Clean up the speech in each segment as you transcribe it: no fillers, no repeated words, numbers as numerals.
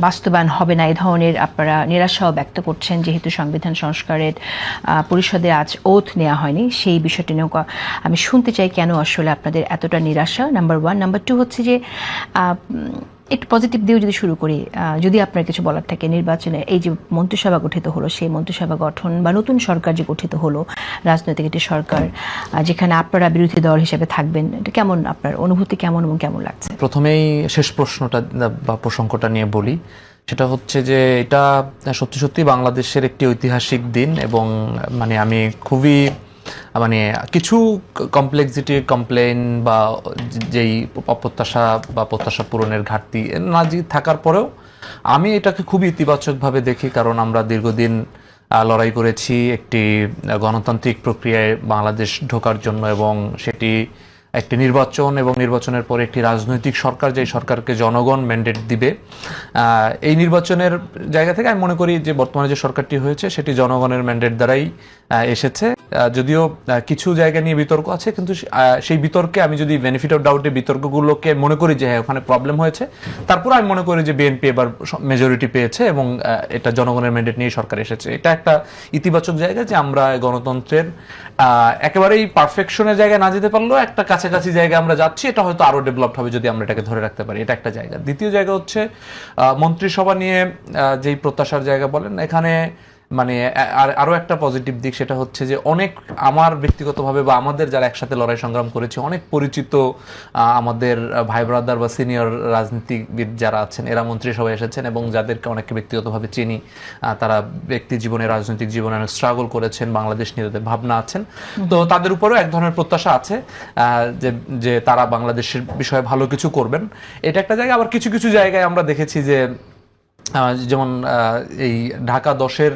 বাস্তবায়ন হবে না এই ধরনের আপনারা নিরাশাও ব্যক্ত করছেন, যেহেতু সংবিধান সংস্কারের পরিষদে আজ ওথ নেওয়া হয়নি। সেই বিষয়টি নিয়েও আমি শুনতে চাই কেন আসলে আপনাদের এতটা নিরাশা, নাম্বার 1। নাম্বার 2 হচ্ছে যে একটু পজিটিভ দিয়েও যদি শুরু করি, যদি আপনার কিছু বলার থাকে নির্বাচনে এই যে মন্ত্রিসভা গঠিত হলো, সেই মন্ত্রিসভা গঠন বা নতুন সরকার যে গঠিত হলো, রাজনৈতিক একটি সরকার যেখানে আপনারা বিরোধী দল হিসেবে থাকবেন, এটা কেমন, আপনার অনুভূতি কেমন এবং কেমন লাগছে? প্রথমেই শেষ প্রশ্নটা বা প্রসঙ্গটা নিয়ে বলি। সেটা হচ্ছে যে এটা সত্যি সত্যি বাংলাদেশের একটি ঐতিহাসিক দিন, এবং মানে আমি খুবই মানে কিছু কমপ্লেক্সিটি কমপ্লেন বা যেই অপ্রত্যাশা বা প্রত্যাশা পূরণের ঘাটতি না থাকার পরেও আমি এটাকে খুবই ইতিবাচকভাবে দেখি, কারণ আমরা দীর্ঘদিন লড়াই করেছি একটি গণতান্ত্রিক প্রক্রিয়ায় বাংলাদেশ ঢোকার জন্য, এবং সেটি একটি নির্বাচন এবং নির্বাচনের পরে একটি রাজনৈতিক সরকার, যেই সরকারকে জনগণ ম্যান্ডেট দিবে। এই নির্বাচনের জায়গা থেকে আমি মনে করি যে বর্তমানে যে সরকারটি হয়েছে সেটি জনগণের ম্যান্ডেট দ্বারাই এসেছে। যদিও কিছু জায়গা নিয়ে বিতর্ক আছে, কিন্তু সেই বিতর্কে আমি যদি বেনিফিট অফ ডাউটে বিতর্কগুলোকে মনে করি যে হ্যাঁ ওখানে প্রবলেম হয়েছে, তারপর আমি মনে করি যে বিএনপি এবার মেজরিটি পেয়েছে এবং এটা জনগণের ম্যান্ডেট নিয়ে সরকার এসেছে। এটা একটা ইতিবাচক জায়গা যে আমরা গণতন্ত্রের একেবারেই পারফেকশনের জায়গায় না যেতে পারলেও একটা কাছাকাছি জায়গায় আমরা যাচ্ছি। এটা হয়তো আরো ডেভেলপড হবে যদি আমরা এটাকে ধরে রাখতে পারি। এটা একটা জায়গা। দ্বিতীয় জায়গা হচ্ছে মন্ত্রিসভা নিয়ে যেই প্রত্যাশার জায়গা বলেন, এখানে মানে আরো একটা পজিটিভ দিক, সেটা হচ্ছে যে অনেক আমার ব্যক্তিগতভাবে বা আমাদের যারা একসাথে লড়াই সংগ্রাম করেছে অনেক পরিচিত আমাদের ভাই ব্রাদার বা সিনিয়র রাজনীতিবিদ যারা আছেন, এরা মন্ত্রিসভায় এসেছেন এবং যাদেরকে অনেককে ব্যক্তিগতভাবে চিনি। তারা ব্যক্তি জীবনে, রাজনৈতিক জীবনে অনেক স্ট্রাগল করেছেন, বাংলাদেশ নিয়ে তাদের ভাবনা আছেন। তো তাদের উপরেও এক ধরনের প্রত্যাশা আছে যে তারা বাংলাদেশের বিষয়ে ভালো কিছু করবেন। এটা একটা জায়গা। আবার কিছু কিছু জায়গায় আমরা দেখেছি যে যেমন এই ঢাকা 10-এর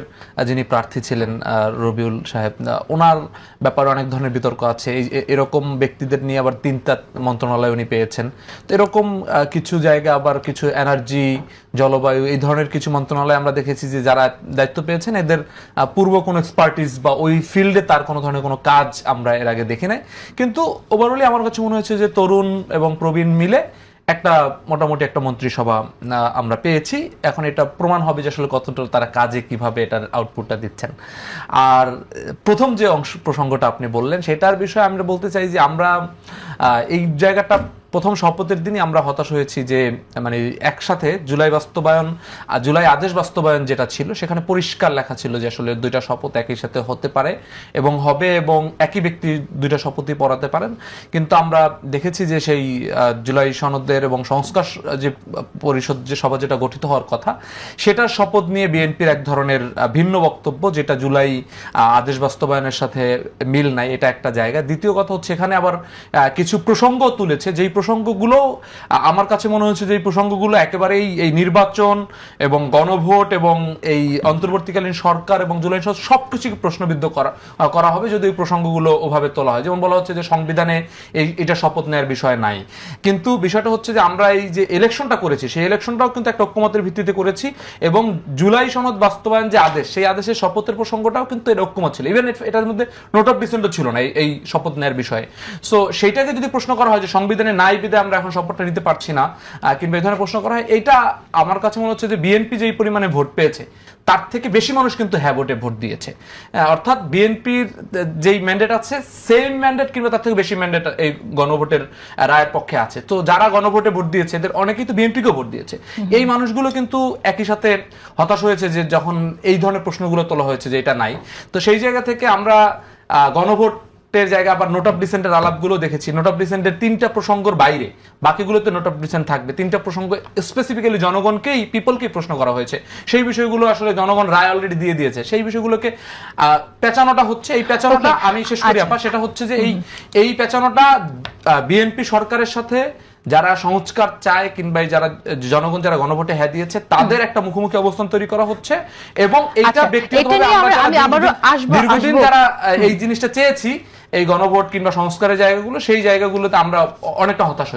যিনি প্রার্থী ছিলেন রবিউল সাহেব, ওনার ব্যাপারে অনেক ধরনের বিতর্ক আছে। এরকম ব্যক্তিদের নিয়ে আবার 3টা মন্ত্রণালয় উনি পেয়েছেন। তো এরকম কিছু জায়গা, আবার কিছু এনার্জি, জলবায়ু, এই ধরনের কিছু মন্ত্রণালয় আমরা দেখেছি যে যারা দায়িত্ব পেয়েছেন এদের পূর্ব কোনো এক্সপার্টিস বা ওই ফিল্ডে তার কোনো ধরনের কোনো কাজ আমরা এর আগে দেখি নাই। কিন্তু ওভারঅলি আমার কাছে মনে হয়েছে যে তরুণ এবং প্রবীণ মিলে একটা মোটামুটি একটা মন্ত্রিসভা আমরা পেয়েছি। এখন এটা প্রমাণ হবে যে আসলে কতটা তারা কাজে কিভাবে এটার আউটপুটটা দিচ্ছেন। আর প্রথম যে প্রসঙ্গটা আপনি বললেন সেটার বিষয়ে আমরা বলতে চাই যে আমরা এই জায়গাটা প্রথম শপথের দিনই আমরা হতাশ হয়েছি যে মানে একসাথে জুলাই আদেশ বাস্তবায়ন যেটা ছিল সেখানে পরিষ্কার লেখা ছিল যে আসলে 2টা শপথ একই সাথে হতে পারে এবং হবে, এবং একই ব্যক্তি 2টা শপথই পড়াতে পারেন। কিন্তু আমরা দেখেছি যে সেই জুলাই সনদের এবং সংস্কার যে পরিষদ যে সভা যেটা গঠিত হওয়ার কথা, সেটার শপথ নিয়ে বিএনপির এক ধরনের ভিন্ন বক্তব্য, যেটা জুলাই আদেশ বাস্তবায়নের সাথে মিল নাই। এটা একটা জায়গা। দ্বিতীয় কথা হচ্ছে এখানে আবার কিছু প্রসঙ্গ তুলেছে, যেই প্রসঙ্গগুলো আমার কাছে মনে হচ্ছে যে এই প্রসঙ্গগুলো একেবারেই এই নির্বাচন এবং গণভোট এবং এই অন্তর্বর্তীকালীন সরকার এবং জুলাই সনদ সবকিছুকে প্রশ্নবিদ্ধ করা হবে যদি এই প্রসঙ্গগুলো ওভাবে তোলা হয়। যেমন বলা হচ্ছে যে সংবিধানে এটা শপথ নেওয়ার বিষয় নাই, কিন্তু বিষয়টা হচ্ছে যে আমরা এই যে ইলেকশনটা করেছি সেই ইলেকশনটাও কিন্তু একটা ঐক্যমতের ভিত্তিতে করেছি, এবং জুলাই সনদ বাস্তবায়ন যে আদেশ, সেই আদেশের শপথের প্রসঙ্গটাও কিন্তু এর ঐক্যমত ছিল। ইভেন এটার মধ্যে নোট অফ ডিসেন্টও ছিল না এই শপথ নেওয়ার বিষয়ে। সো সেইটাকে যদি প্রশ্ন করা হয় যে সংবিধানে নাই বিধে আমরা এখন শপথটা নিতে পারছি না, কিংবা এই ধরনের প্রশ্ন করা হয়, এইটা আমার কাছে মনে হচ্ছে যে বিএনপি যেই পরিমাণে ভোট পেয়েছে তার থেকে বেশি মানুষ কিন্তু হ্যাঁ ভোটে ভোট দিয়েছে। অর্থাৎ বিএনপির যেই ম্যান্ডেট আছে সেম ম্যান্ডেট কিংবা তার থেকে বেশি ম্যান্ডেট এই গণভোটের রায়ের পক্ষে আছে। তো যারা গণভোটে ভোট দিয়েছে এদের অনেকেই তো বিএনপিকেও ভোট দিয়েছে। এই মানুষগুলো কিন্তু একই সাথে হতাশ হয়েছে যে যখন এই ধরনের প্রশ্নগুলো তোলা হয়েছে যে এটা নাই। তো সেই জায়গা থেকে আমরা গণভোট জায়গা আবার নোট অফ ডিসেন্টের আলাপগুলো দেখেছি। নোট অফ ডিসেন্টের 3টা প্রসঙ্গের বাইরে বাকিগুলোতে নোট অফ ডিসেন্ট থাকবে। 3টা প্রসঙ্গ স্পেসিফিক্যালি জনগণকেই, পিপলকেই প্রশ্ন করা হয়েছে। সেই বিষয়গুলো আসলে জনগণ রায় অলরেডি দিয়ে দিয়েছে। সেই বিষয়গুলোকে পেঁচানোটা হচ্ছে, এই পেঁচানোটা আমি শেষ করি আপা, সেটা হচ্ছে যে এই পেঁচানোটা বিএনপি সরকারের সাথে যারা সংস্কার চায় কিংবা যারা জনগণ যারা গণভোটে হ্যাঁ দিয়েছে তাদের একটা মুখোমুখি অবস্থান তৈরি করা হচ্ছে। এবং এইটা ব্যক্তিগতভাবে দীর্ঘদিন যারা এই জিনিসটা চেয়েছি, এই গণভোট কিংবা সংস্কারের জায়গাগুলো, সেই জায়গাগুলোতে আমরা অনেকটা হতাশ হয়েছি।